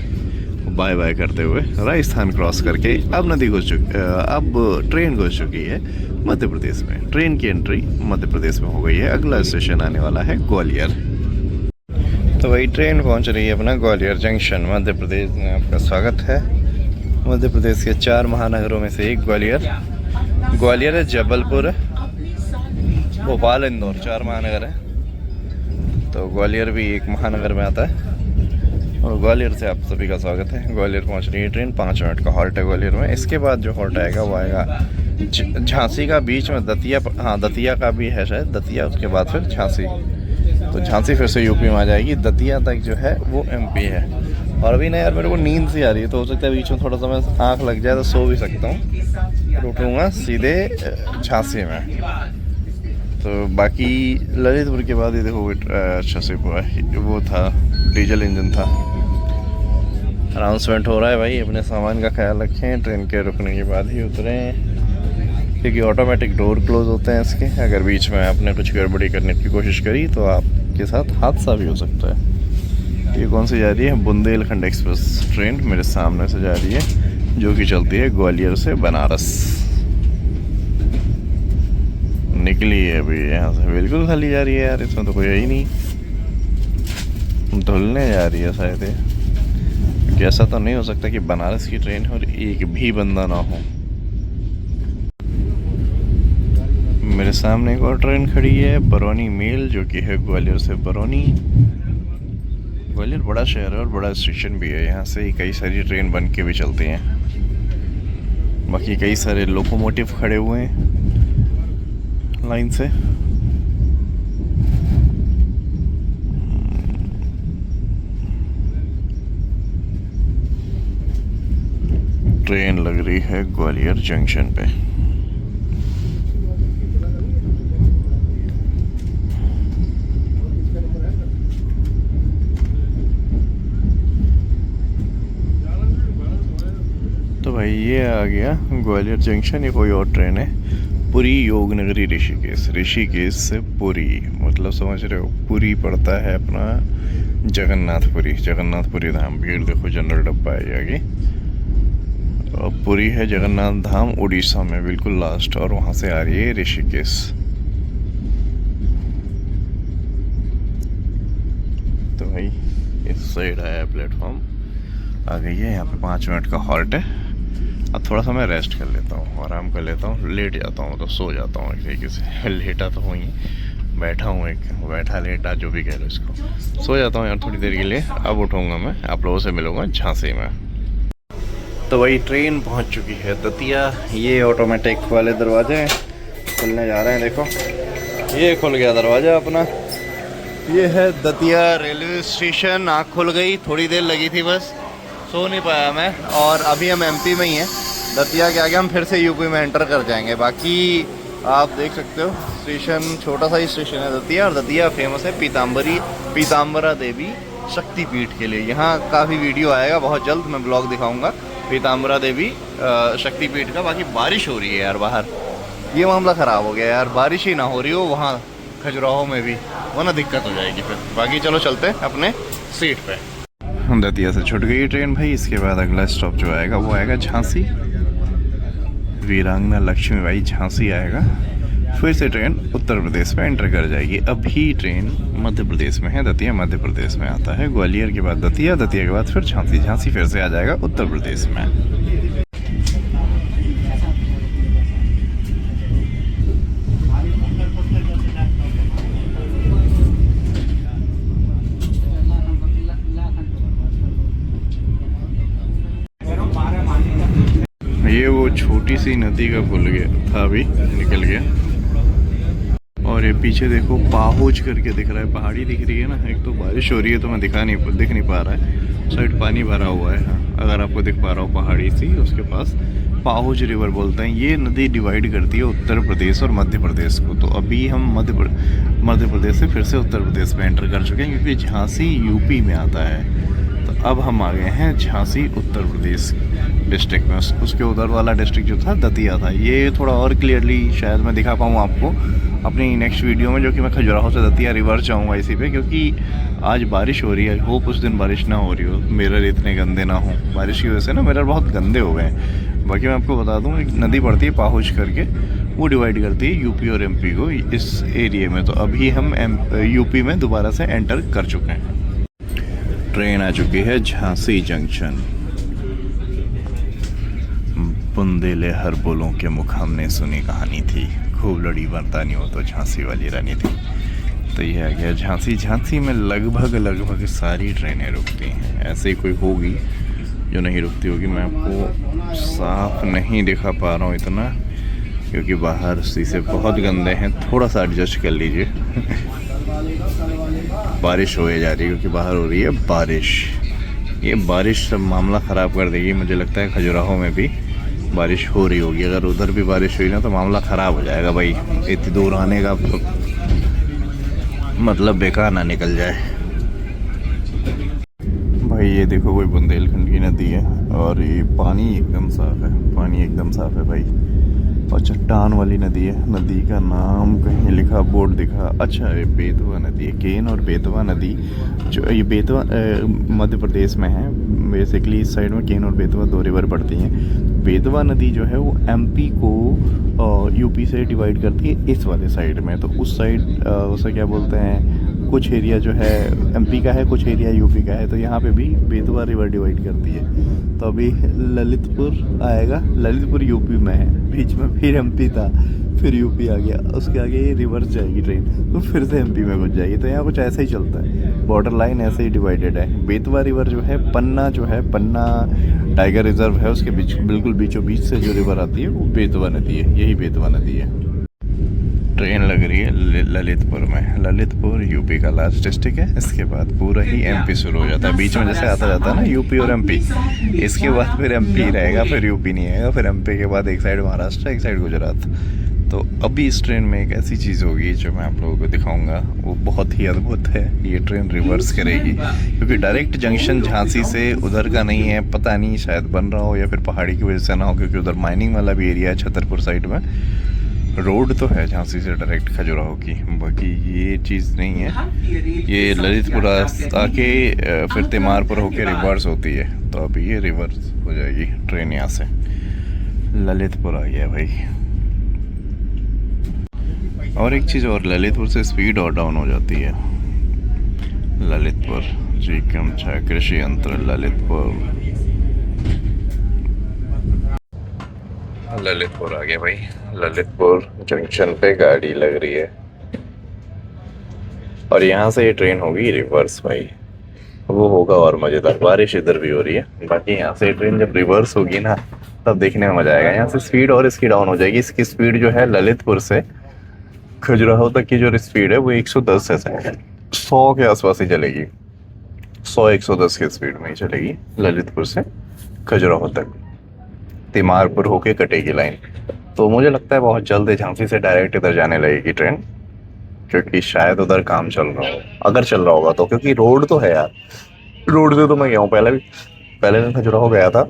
बाय बाय करते हुए राजस्थान क्रॉस करके अब नदी घुस चुकी, अब ट्रेन घुस चुकी है मध्य प्रदेश में। ट्रेन की एंट्री मध्य प्रदेश में हो गई है। अगला स्टेशन आने वाला है ग्वालियर। तो वही ट्रेन पहुंच रही है अपना ग्वालियर जंक्शन, मध्य प्रदेश में आपका स्वागत है। मध्य प्रदेश के 4 महानगरों में से एक ग्वालियर, ग्वालियर है, जबलपुर है, भोपाल, इंदौर, 4 महानगर है। तो ग्वालियर भी एक महानगर में आता है, और ग्वालियर से आप सभी का स्वागत है। ग्वालियर पहुंच रही है ट्रेन, 5 मिनट का हॉल्ट है ग्वालियर में। इसके बाद जो हॉल्ट आएगा वो आएगा झांसी का, बीच में दतिया, हाँ दतिया का भी है शायद, दतिया, उसके बाद फिर झांसी। तो झांसी फिर से यूपी में आ जाएगी, दतिया तक जो है वो एमपी है। और अभी ना यार मेरे को नींद सी आ रही है, तो हो सकता है बीच में थोड़ा सा मैं आँख लग जाए तो सो भी सकता हूँ। रुकूँगा सीधे झांसी में। तो बाकी ललितपुर के बाद ये देखो अच्छा से वो था, डीजल इंजन था। अनाउंसमेंट हो रहा है भाई, अपने सामान का ख्याल रखें, ट्रेन के रुकने के बाद ही उतरें, क्योंकि ऑटोमेटिक डोर क्लोज होते हैं इसके। अगर बीच में आपने कुछ गड़बड़ी करने की कोशिश करी तो आपके साथ हादसा भी हो सकता है। ये कौन सी जा रही है? बुंदेलखंड एक्सप्रेस ट्रेन मेरे सामने से जा रही है, जो कि चलती है ग्वालियर से बनारस। निकली है अभी यहाँ से, बिल्कुल खाली जा रही है यार, इसमें तो कोई है ही नहीं, धुलने जा रही है शायद। कि ऐसा तो नहीं हो सकता कि बनारस की ट्रेन और एक भी बंदा ना हो। मेरे सामने एक और ट्रेन खड़ी है, बरौनी मेल, जो कि है ग्वालियर से बरौनी। ग्वालियर बड़ा शहर है और बड़ा स्टेशन भी है, यहाँ से कई सारी ट्रेन बन के भी चलती हैं। बाकी कई सारे लोकोमोटिव खड़े हुए हैं लाइन से। ट्रेन लग रही है ग्वालियर जंक्शन पे। तो भाई ये आ गया ग्वालियर जंक्शन। ये कोई और ट्रेन है, पुरी योग नगरी ऋषिकेश। ऋषिकेश से पुरी, मतलब समझ रहे हो, पुरी पड़ता है अपना जगन्नाथपुरी। जगन्नाथपुरी धाम, भीड़ देखो, जनरल डब्बा है आगे। और पुरी है जगन्नाथ धाम उड़ीसा में, बिल्कुल लास्ट, और वहाँ से आ रही है ऋषिकेश। तो भाई इस साइड आया प्लेटफॉर्म, आ गई है। यहाँ पे 5 मिनट का हॉल्ट है। अब थोड़ा सा मैं रेस्ट कर लेता हूँ, आराम कर लेता हूँ, लेट जाता हूँ, तो सो जाता हूँ एक तरीके से। लेटा तो हूँ ही, बैठा हूँ, एक बैठा लेटा जो भी कह लो इसको, सो जाता हूँ यार थोड़ी देर के लिए। अब उठूँगा मैं, आप लोगों से मिलूँगा झांसी में। तो वही ट्रेन पहुँच चुकी है दतिया। ये ऑटोमेटिक वाले दरवाजे खुलने जा रहे हैं, देखो ये खुल गया दरवाज़ा अपना। ये है दतिया रेलवे स्टेशन। आँख खुल गई, थोड़ी देर लगी थी बस, सो नहीं पाया मैं। और अभी हम एमपी में ही हैं, दतिया के आगे हम फिर से यूपी में एंटर कर जाएंगे। बाकी आप देख सकते हो स्टेशन, छोटा सा ही स्टेशन है दतिया। और दतिया फेमस है पीताम्बरा देवी शक्तिपीठ के लिए। यहाँ काफ़ी वीडियो आएगा बहुत जल्द, मैं ब्लॉग दिखाऊंगा पीताम्बरा देवी शक्तिपीठ का। बाकी बारिश हो रही है यार बाहर, ये मामला ख़राब हो गया यार, बारिश ही ना हो रही हो वहाँ खजुराहो में भी, वरना दिक्कत हो जाएगी फिर। बाकी चलो चलते हैं अपने सीट पे। दतिया से छूट गई ट्रेन भाई। इसके बाद अगला स्टॉप जो आएगा वो आएगा झांसी। वीरांगना लक्ष्मीबाई झांसी आएगा। फिर से ट्रेन उत्तर प्रदेश में एंटर कर जाएगी। अभी ट्रेन मध्य प्रदेश में है, दतिया मध्य प्रदेश में आता है। ग्वालियर के बाद दतिया, दतिया के बाद फिर झांसी, झांसी फिर से आ जाएगा उत्तर प्रदेश में। ये वो छोटी सी नदी का पुल गया था, अभी निकल गया। और ये पीछे देखो पाहुज करके दिख रहा है, पहाड़ी दिख रही है ना। एक तो बारिश हो रही है तो मैं दिख नहीं पा रहा है, साइड पानी भरा हुआ है। हाँ, अगर आपको दिख पा रहा हो पहाड़ी सी, उसके पास पाहुज रिवर बोलते हैं। ये नदी डिवाइड करती है उत्तर प्रदेश और मध्य प्रदेश को। तो अभी हम मध्य प्रदेश से फिर से उत्तर प्रदेश में एंटर कर चुके हैं, क्योंकि झांसी यूपी में आता है। तो अब हम आ गए हैं झांसी उत्तर प्रदेश डिस्ट्रिक्ट में। उसके उधर वाला डिस्ट्रिक्ट जो था दतिया था। ये थोड़ा और क्लियरली शायद मैं दिखा पाऊँ आपको अपनी नेक्स्ट वीडियो में, जो कि मैं खजुराहो से दतिया रिवर्स जाऊँगा इसी पे, क्योंकि आज बारिश हो रही है। होप उस दिन बारिश ना हो रही हो, मिरर इतने गंदे ना हो। बारिश की वजह से ना मिरर बहुत गंदे हो गए। बाकी मैं आपको बता दूँ, एक नदी पड़ती है पाहुज करके, वो डिवाइड करती है यूपी और एमपी को इस एरिए में। तो अभी हम यूपी में दोबारा से एंटर कर चुके हैं। ट्रेन आ चुकी है झांसी जंक्शन। बुंदेले हर बोलों के मुख हमने सुनी कहानी थी, खूब लड़ी बरतानी हो तो झांसी वाली रानी थी। तो ये आ गया झांसी। झांसी में लगभग सारी ट्रेनें रुकती हैं। ऐसे ही कोई होगी जो नहीं रुकती होगी, मैं आपको साफ नहीं दिखा पा रहा हूँ इतना, क्योंकि बाहर शीशे बहुत गंदे हैं। थोड़ा सा एडजस्ट कर लीजिए। बारिश होए जा रही है, क्योंकि बाहर हो रही है बारिश। ये बारिश सब मामला ख़राब कर देगी। मुझे लगता है खजुराहो में भी बारिश हो रही होगी। अगर उधर भी बारिश हुई ना तो मामला ख़राब हो जाएगा भाई। इतनी दूर आने का मतलब बेकार ना निकल जाए भाई। ये देखो कोई बुंदेलखंड की नदी है, और ये पानी एकदम साफ़ है, पानी एकदम साफ़ है भाई। और चट्टान वाली नदी है। नदी का नाम कहीं लिखा, बोर्ड दिखा, अच्छा ये बेतवा नदी है। केन और बेतवा नदी, जो ये बेतवा मध्य प्रदेश में है। बेसिकली इस साइड में केन और बेतवा दो रिवर पड़ती हैं। बेतवा नदी जो है वो एमपी को यूपी से डिवाइड करती है इस वाले साइड में। तो उस साइड उसे क्या बोलते हैं, कुछ एरिया जो है एमपी का है, कुछ एरिया यूपी का है, तो यहाँ पे भी बेतवा रिवर डिवाइड करती है। तो अभी ललितपुर आएगा, ललितपुर यूपी में है, बीच में फिर एमपी था, फिर यूपी आ गया, उसके आगे ये रिवर्स जाएगी ट्रेन, तो फिर से एमपी में घुस जाएगी। तो यहाँ कुछ ऐसा ही चलता है, बॉर्डर लाइन ऐसे ही डिवाइडेड है। बेतवा रिवर जो है पन्ना टाइगर रिजर्व है, उसके बीच बिल्कुल बीचों बीच से जो रिवर आती है वो बेतवा नदी है, यही बेतवा नदी है। ट्रेन लग रही है ललितपुर में। ललितपुर यूपी का लास्ट डिस्ट्रिक्ट है, इसके बाद पूरा ही एमपी शुरू हो जाता है। बीच में जैसे आता जाता है ना यूपी और एमपी, इसके बाद फिर एमपी रहेगा, फिर यूपी नहीं आएगा, फिर एमपी के बाद एक साइड महाराष्ट्र, एक साइड गुजरात। तो अभी इस ट्रेन में एक ऐसी चीज़ होगी जो मैं आप लोगों को दिखाऊंगा, वो बहुत ही अद्भुत है। ये ट्रेन रिवर्स करेगी, क्योंकि डायरेक्ट जंक्शन झांसी से उधर का नहीं है, पता नहीं शायद बन रहा हो या फिर पहाड़ी की वजह से ना हो, क्योंकि उधर माइनिंग वाला भी एरिया है छतरपुर साइड में। रोड तो है झांसी से डायरेक्ट खजुराहो की, बाकी ये चीज़ नहीं है। ये ललितपुर आके फिर तिमारपुर होके रिवर्स होती है, तो अभी ये रिवर्स हो जाएगी ट्रेन यहाँ से। ललितपुर आ गया भाई। और एक चीज़ और, ललितपुर से स्पीड और डाउन हो जाती है। ललितपुर जीकम कृषि यंत्र ललितपुर आ गया भाई। ललितपुर जंक्शन पे गाड़ी लग रही है और यहाँ से ये ट्रेन होगी रिवर्स भाई। वो होगा और मज़ेदार। बारिश इधर भी हो रही है, बाकी यहाँ से ट्रेन जब रिवर्स होगी ना तब देखने में मज़ा आएगा। यहाँ से स्पीड और इसकी डाउन हो जाएगी। इसकी स्पीड जो है ललितपुर से खजुराहो तक की जो स्पीड है वो 110 है, 100 के आसपास ही चलेगी। 100-110 की स्पीड में ही चलेगी ललितपुर से खजुराहो तक। तिमारपुर होके कटेगी लाइन। तो मुझे लगता है बहुत जल्द झांसी से डायरेक्ट इधर जाने लगेगी ट्रेन, क्योंकि शायद उधर काम चल रहा हो, अगर चल रहा होगा तो। क्योंकि रोड तो है यार, रोड से तो मैं गया हूँ पहले दिन खजुराहो गया था,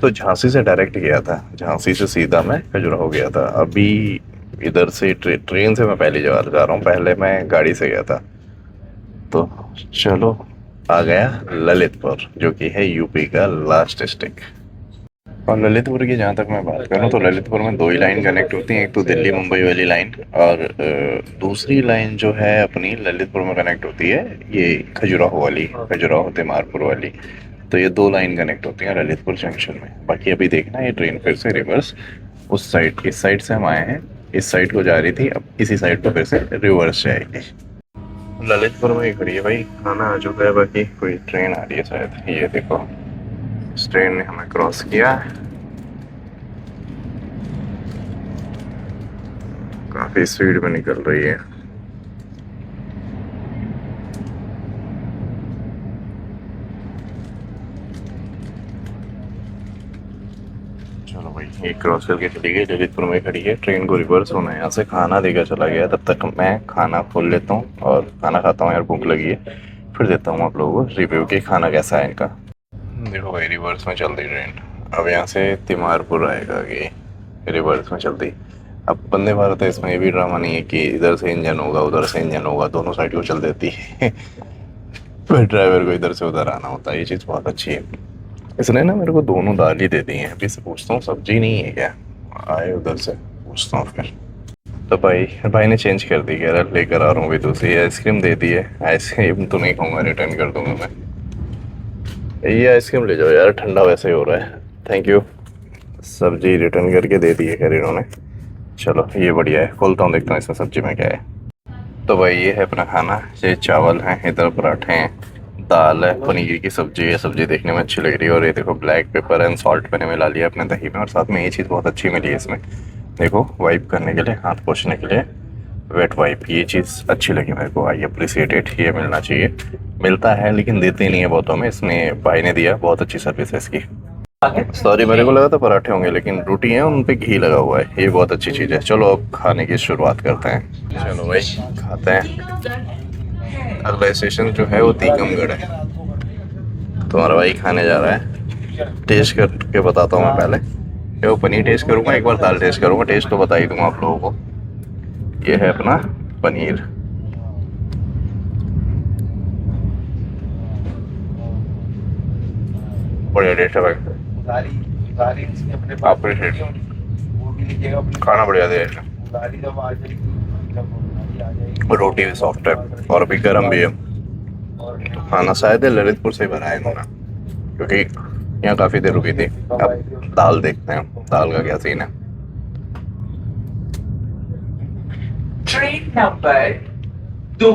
तो झांसी से डायरेक्ट गया था, झांसी से सीधा मैं खजुराहो गया था। अभी इधर से ट्रेन से मैं पहली जा रहा हूँ, पहले मैं गाड़ी से गया था। तो चलो आ गया ललितपुर, जो कि है यूपी का लास्ट डिस्ट्रिक्ट। और ललितपुर की जहाँ तक मैं बात करूँ तो ललितपुर में 2 ही लाइन कनेक्ट होती हैं, एक तो दिल्ली मुंबई वाली लाइन, और दूसरी लाइन जो है अपनी ललितपुर में कनेक्ट होती है ये खजुराहो वाली, खजुराहो तिमारपुर वाली। तो ये 2 लाइन कनेक्ट होती हैं ललितपुर जंक्शन में। बाकी अभी देखना ये ट्रेन फिर से रिवर्स उस साइड, इस साइड से हम आए हैं, इस साइड को जा रही थी, अब इसी साइड पर फिर से रिवर्स जाएगी। ललितपुर में ही खड़ी है भाई, खाना आ चुका है, बाकी कोई ट्रेन आ रही है शायद। ये देखो इस ट्रेन ने हमें क्रॉस किया, काफी स्पीड में निकल रही है। चलो भाई ये क्रॉस करके चली गई, ललितपुर में खड़ी है। ट्रेन को रिवर्स होना है, यहाँ से खाना देकर चला गया। तब तक मैं खाना खोल लेता हूँ और खाना खाता हूँ यार, भूख लगी है। फिर देता हूँ आप लोगों को रिव्यू कि खाना कैसा है इनका। देखो भाई रिवर्स में चल रही ट्रेन, अब यहाँ से तिमारपुर आएगा आगे, रिवर्स में चलती। अब वंदे भारत है, इसमें ये भी ड्रामा नहीं है कि इधर से इंजन होगा उधर से इंजन होगा, दोनों साइड को चल देती है। फिर ड्राइवर को इधर से उधर आना होता है, ये चीज़ बहुत अच्छी है। इसने ना मेरे को दोनों दाल ही दे दी हैं। अभी से पूछता हूँ सब्जी नहीं है क्या, आए उधर से पूछता हूँ फिर। तो भाई ने चेंज कर दी, कह रहा लेकर आ रहा हूँ, भी दूसरी आइसक्रीम दे दी है। आइसक्रीम तो नहीं खाऊंगा, रिटर्न कर दूंगा मैं। ये आइसक्रीम ले जाओ यार, ठंडा वैसे ही हो रहा है। Thank you. सब्जी रिटर्न करके दे दी है खैर इन्होंने। चलो ये बढ़िया है, खोलता हूँ देखता हूँ इसमें सब्जी में क्या है। तो भाई ये है अपना खाना, ये चावल हैं, इधर पराठे हैं, दाल है, पनीर की सब्जी है। सब्जी देखने में अच्छी लग रही है। और ये देखो ब्लैक पेपर एंड सॉल्ट मैंने मिला लिया अपने दही में। और साथ में ये चीज़ बहुत अच्छी मिली है इसमें, देखो वाइप करने के लिए, हाथ पोंछने के लिए वेट वाइप। ये चीज़ अच्छी लगी मेरे को, आई अप्रिसिएट इट। ये मिलना चाहिए, मिलता है लेकिन देते नहीं है बहुतों में। इसने भाई ने दिया, बहुत अच्छी सर्विस है इसकी। सॉरी मेरे को लगा था पराठे होंगे, लेकिन रोटी है उन पे घी लगा हुआ है, ये बहुत अच्छी चीज़ है। चलो अब खाने की शुरुआत करते हैं। चलो भाई खाते हैं। अगला स्टेशन जो है वो तीकमगढ़ है। तुम्हारा भाई खाने जा रहा है, टेस्ट करके बताता हूँ मैं पहले। ये वो पनीर टेस्ट करूँगा, एक बार दाल टेस्ट करूँगा। टेस्ट तो बता ही दूँगा आप लोगों को। ये है अपना पनीर, बढ़िया टेस्ट है भाई। खाना बढ़िया दे, रोटी भी सॉफ्ट है और अभी गर्म भी है। तो खाना शायद ललितपुर से भरा है इन्होंने, क्योंकि यहाँ काफ़ी देर रुकी थी। अब दाल देखते हैं दाल का क्या सीन है। ट्रेन नंबर 2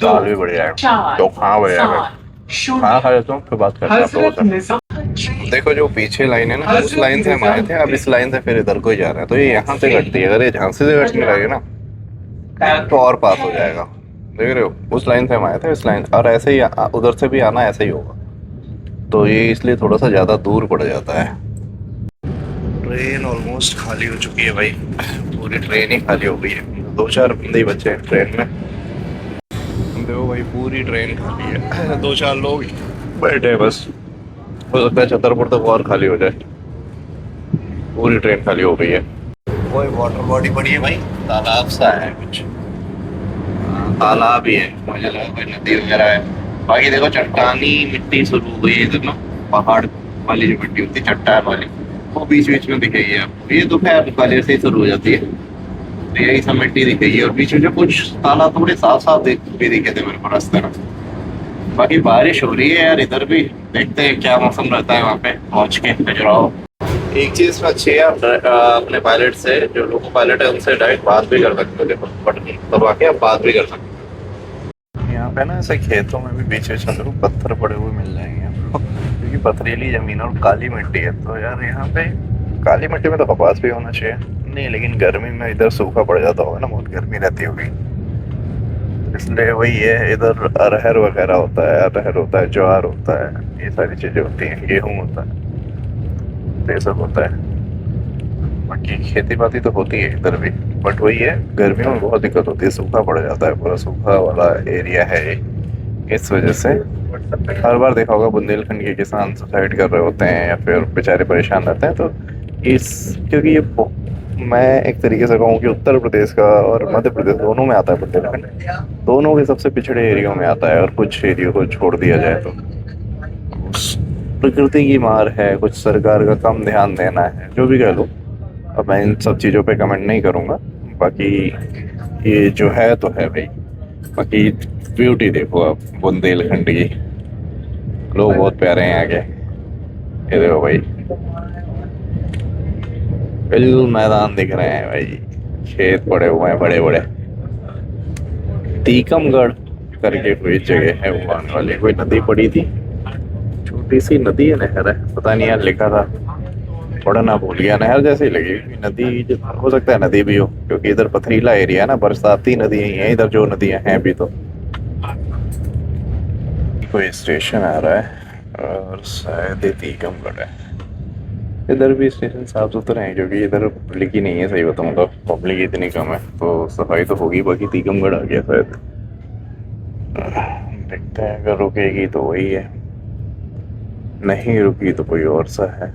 दाल भी बढ़िया है। तो हाँ भैया हाँ खा लेता हूँ, फिर बात करते हैं आप लोगों से। देखो जो पीछे लाइन है ना, उस लाइन से हम आए थे, अब इस लाइन से फिर इधर को ही जा रहे हैं। तो ये यहाँ से कटती है, अगर ये झांसी से कटने लगे ना तो और पास हो जाएगा। देख रहे हो, उस लाइन से हम आए थे, इस लाइन, और ऐसे ही उधर से भी आना ऐसे ही होगा। तो ये इसलिए थोड़ा सा ज़्यादा दूर पड़ जाता है। ट्रेन ऑलमोस्ट खाली हो चुकी है भाई, पूरी ट्रेन ही खाली हो गई है। 2-4 बंदे ही बचे हैं ट्रेन में। देखो भाई पूरी ट्रेन खाली है, 2-4 लोग बैठे हैं बस। हो सकता है छतरपुर तक और खाली हो जाए। पूरी ट्रेन खाली हो गई है। कोई वाटर बॉडी पड़ी है भाई, तालाब सा है कुछ, तालाब ही है, मुझे लगा कोई नदी वगैरह है। बाकी देखो चट्टानी मिट्टी शुरू हो गई है इधर ना, पहाड़ वाली जो मिट्टी होती है चट्टान वाली, वो बीच बीच में दिखेगी है आपको। ये दोपहर वाले से ही शुरू हो जाती है, तो यही सब मिट्टी दिखेगी। और बीच में जो कुछ तालाब थोड़े साफ साफ भी दिखे थे मेरे को रास्ते में। बाकी बारिश हो रही है यार इधर भी, देखते हैं क्या मौसम रहता है वहाँ पे पहुँच के खजुराहो। एक चीज में अच्छी है, आप अपने पायलट से, जो लोको पायलट है उनसे डायरेक्ट बात भी कर सकते हो। देखो बटन दबा के आप बात भी कर सकते हो। यहाँ पे ना ऐसे खेतों में भी बीच बीच में पत्थर पड़े हुए मिल जाएंगे आपको, क्योंकि पथरीली जमीन और काली मिट्टी है। तो यार यहाँ पे काली मिट्टी में तो कपास भी होना चाहिए नहीं, लेकिन गर्मी में इधर सूखा पड़ जाता होगा ना, बहुत गर्मी रहती होगी, इसलिए वही है। इधर अरहर वगैरह होता है, अरहर होता है, ज्वार होता है, ये सारी चीजें होती हैं, गेहूँ होता है, ये सब होता है। बाकी खेती बाती तो होती है इधर भी, बट वही है गर्मियों में बहुत दिक्कत होती है, सूखा पड़ जाता है, पूरा सूखा वाला एरिया है इस वजह से। हर बार देखा होगा बुंदेलखंड के किसान सुसाइड कर रहे होते हैं या फिर बेचारे परेशान रहते हैं। तो क्योंकि ये मैं एक तरीके से कहूँ कि उत्तर प्रदेश का और मध्य प्रदेश दोनों में आता है बुंदेलखंड, दोनों के सबसे पिछड़े एरियो में आता है। और कुछ एरियो को छोड़ दिया जाए तो प्रकृति की मार है, कुछ सरकार का कम ध्यान देना है, जो भी कह लो। अब मैं इन सब चीज़ों पे कमेंट नहीं करूँगा। बाकी ये जो है तो है भाई। बाकी ब्यूटी देखो आप बुंदेलखंड की, लोग बहुत प्यारे हैं आगे। ये देखो भाई बिल्कुल मैदान दिख रहे हैं भाई, खेत पड़े हुए हैं बड़े बड़े। टीकमगढ़ करके कोई जगह है वो आने वाली, कोई नदी पड़ी थी, छोटी सी नदी है, नहर है, पता नहीं यार लिखा था, थोड़ा ना भूल गया। नहर जैसे ही लगी, नदी हो सकता है नदी भी हो, क्योंकि इधर पथरीला एरिया है ना, बरसाती नदी ही है इधर, जो नदियां हैं भी। तो कोई स्टेशन आ रहा है और शायद ये टीकमगढ़ है। इधर भी स्टेशन साफ सुथरे हैं, क्योंकि इधर पब्लिक ही नहीं है, सही बताऊँ तो पब्लिक इतनी कम है, तो सफाई तो होगी। बाकी टीकमगढ़ आ गया शायद, देखते हैं अगर रुकेगी तो वही है, नहीं रुकी तो कोई और सा है।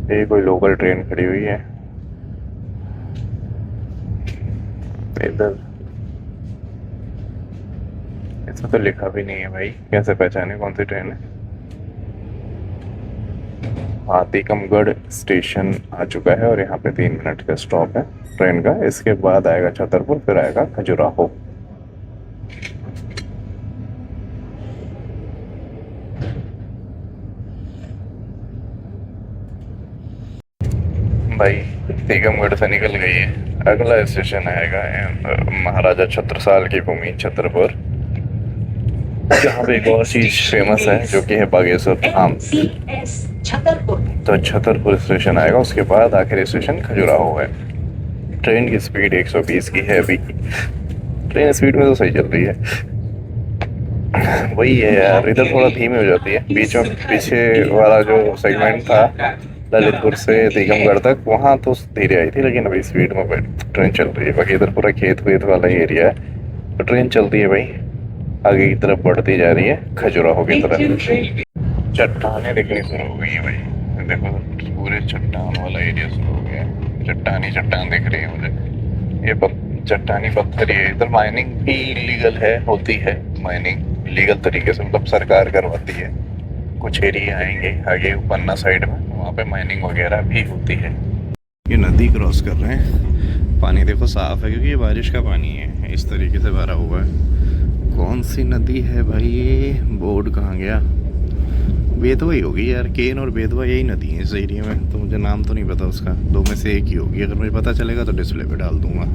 ये कोई लोकल ट्रेन खड़ी हुई है इधर, इसमें तो लिखा भी नहीं है भाई, कैसे पहचाने कौन सी ट्रेन है। हाँ टीकमगढ़ स्टेशन आ चुका है और यहाँ पे 3 मिनट का स्टॉप है ट्रेन का। इसके बाद आएगा छतरपुर, फिर आएगा खजुराहो। भाई टीकमगढ़ से निकल गई है, अगला स्टेशन आएगा महाराजा छत्रसाल की भूमि छतरपुर, जहाँ पे एक और चीज फेमस है जो कि है बागेश्वर आम। तो छतरपुर स्टेशन आएगा, उसके बाद आखिरी स्टेशन खजुराहो है। ट्रेन की स्पीड 120 की है अभी, ट्रेन स्पीड में तो सही चल रही है। वही है यार, इधर थोड़ा धीमी हो जाती है। बीच में पीछे वाला जो सेगमेंट था ललितपुर से टीकमगढ़ तक, वहाँ तो धीरे आई थी, लेकिन अभी स्पीड में ट्रेन चल रही है। बाकी इधर पूरा खेत वेत वाला ही एरिया है, तो ट्रेन चलती है भाई, आगे की तरफ बढ़ती जा रही है खजुराहो की तरफ। चट्टानें दिखनी शुरू हो गई है भाई, देखो पूरे चट्टान वाला एरिया शुरू हो गया है, चट्टानी चट्टान दिख रही है मुझे। ये चट्टानी पत्थर है। इधर माइनिंग भी लीगल है, होती है माइनिंग लीगल तरीके से, मतलब सरकार करवाती है। कुछ एरिया आएंगे आगे पन्ना साइड में, वहाँ पे माइनिंग वगैरह भी होती है। ये नदी क्रॉस कर रहे हैं, पानी देखो साफ है क्योंकि ये बारिश का पानी है, इस तरीके से भरा हुआ है। कौन सी नदी है भाई ये? बोर्ड कहाँ गया? बेतवा ही होगी यार, केन और बेतवा यही नदी है इस एरिया में, तो मुझे नाम तो नहीं पता उसका, दो में से एक ही होगी। अगर मुझे पता चलेगा तो डिस्प्ले पे डाल दूंगा।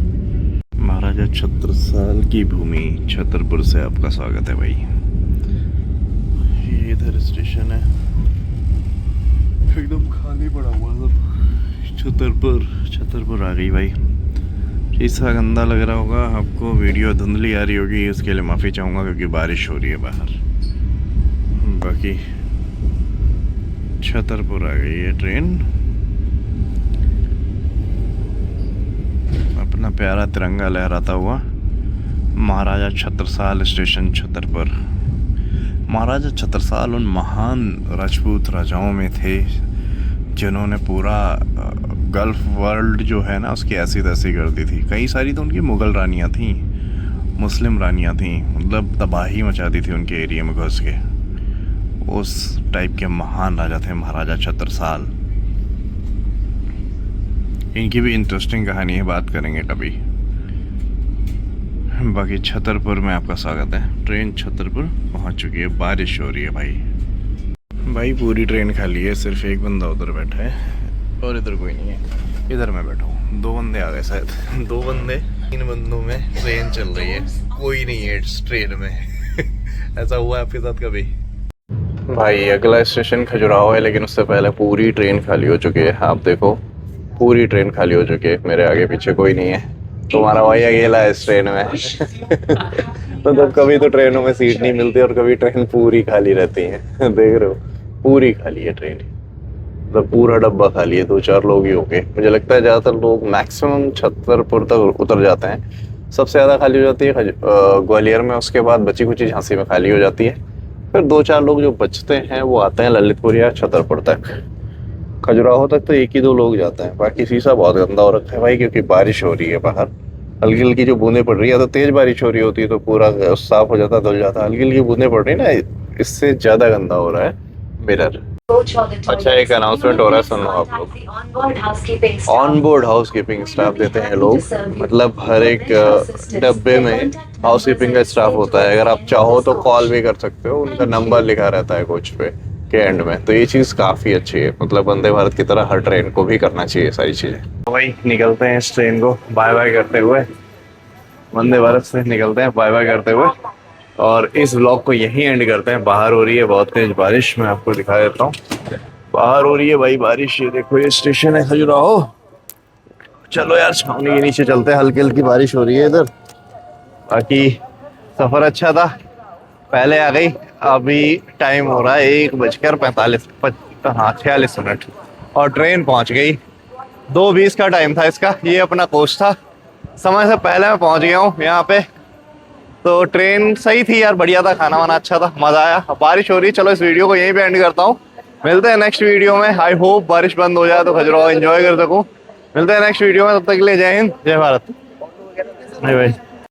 महाराजा छत्रसाल की भूमि छतरपुर से आपका स्वागत है भाई। ये इधर स्टेशन है, एकदम खाली पड़ा हुआ सब। छतरपुर आ गई भाई। शीशा गंदा लग रहा होगा आपको, वीडियो धुंधली आ रही होगी, उसके लिए माफ़ी चाहूँगा क्योंकि बारिश हो रही है बाहर। बाकी छतरपुर आ गई है ट्रेन। अपना प्यारा तिरंगा लहराता हुआ महाराजा छत्रसाल स्टेशन छतरपुर। महाराजा छत्रसाल उन महान राजपूत राजाओं में थे जिन्होंने पूरा गल्फ वर्ल्ड जो है ना उसकी ऐसी तैसी कर दी थी। कई सारी तो उनकी मुग़ल रानियाँ थीं, मुस्लिम रानियाँ थीं, मतलब तबाही मचा दी थी उनके एरिया में घुस के। उस टाइप के महान राजा थे महाराजा छत्रसाल। इनकी भी इंटरेस्टिंग कहानी है, बात करेंगे कभी। बाकी छतरपुर में आपका स्वागत है। ट्रेन छतरपुर पहुंच चुकी है, बारिश हो रही है भाई पूरी ट्रेन खाली है, सिर्फ एक बंदा उधर बैठा है और इधर कोई नहीं है। इधर मैं बैठा हूँ, 2 बंदे आ गए शायद, 2 बंदे, 3 बंदों में ट्रेन चल रही है, कोई नहीं है इस ट्रेन में। ऐसा हुआ है आपके साथ कभी? भाई अगला स्टेशन खजुराहो है, लेकिन उससे पहले पूरी ट्रेन खाली हो चुकी है। आप देखो पूरी ट्रेन खाली हो चुकी है, मेरे आगे पीछे कोई नहीं है, तुम्हारा भाई अकेला है इस ट्रेन में। मतलब कभी तो ट्रेनों में सीट नहीं मिलती और कभी ट्रेन पूरी खाली रहती है। देख रहे हो पूरी खाली है ट्रेन, मतलब पूरा डब्बा खाली है, 2-4 लोग ही होंगे। मुझे लगता है ज़्यादातर लोग मैक्सिमम छतरपुर तक उतर जाते हैं। सबसे ज़्यादा खाली हो जाती है ग्वालियर में, उसके बाद बची कुची झांसी में खाली हो जाती है, फिर 2-4 लोग जो बचते हैं वो आते हैं ललितपुर या छतरपुर तक। खजुराहो तक तो 1 ही 2 लोग जाते हैं। बाकी शीशा बहुत गंदा हो रखा है भाई, क्योंकि बारिश हो रही है बाहर, हल्की हल्की जो बूंदें पड़ रही है, तो तेज बारिश हो रही होती है तो पूरा साफ हो जाता, धुल जाता। हल्की हल्की बूंदें पड़ रही है ना, इससे ज्यादा गंदा हो रहा है मिरर। अच्छा एक अनाउंसमेंट हो रहा है, सुन लो आप लोग। On board house keeping staff देते हैं लोग, मतलब हर एक डब्बे में हाउस कीपिंग का स्टाफ होता है। अगर आप चाहो तो कॉल भी कर सकते हो, उनका नंबर लिखा रहता है कोच पे के एंड में। तो ये चीज़ काफ़ी अच्छी है, मतलब वंदे भारत की तरह हर ट्रेन को भी करना चाहिए सारी चीज़ें। तो भाई निकलते हैं इस ट्रेन को बाय बाय करते हुए, वंदे भारत से निकलते हैं बाय बाय करते हुए, और इस व्लॉग को यहीं एंड करते हैं। बाहर हो रही है बहुत तेज बारिश, मैं आपको दिखा देता हूँ। बाहर हो रही है भाई बारिश, ये देखो ये स्टेशन है खजुराहो। चलो यार छावनी के नीचे चलते हैं, हल्की हल्की बारिश हो रही है इधर। बाकी सफ़र अच्छा था, पहले आ गई, अभी टाइम हो रहा है 1:46 और ट्रेन पहुंच गई। 2:20 का टाइम था इसका, ये अपना कोच था, समय से पहले मैं पहुंच गया हूँ यहाँ पे। तो ट्रेन सही थी यार, बढ़िया था, खाना वाना अच्छा था, मज़ा आया। बारिश हो रही है, चलो इस वीडियो को यहीं पे एंड करता हूँ। मिलते हैं नेक्स्ट वीडियो में, आई होप बारिश बंद हो जाए तो खजुराहो एंजॉय कर सकूँ। मिलते हैं नेक्स्ट वीडियो में, तब तक के लिए जय हिंद जय भारत, बाय बाय।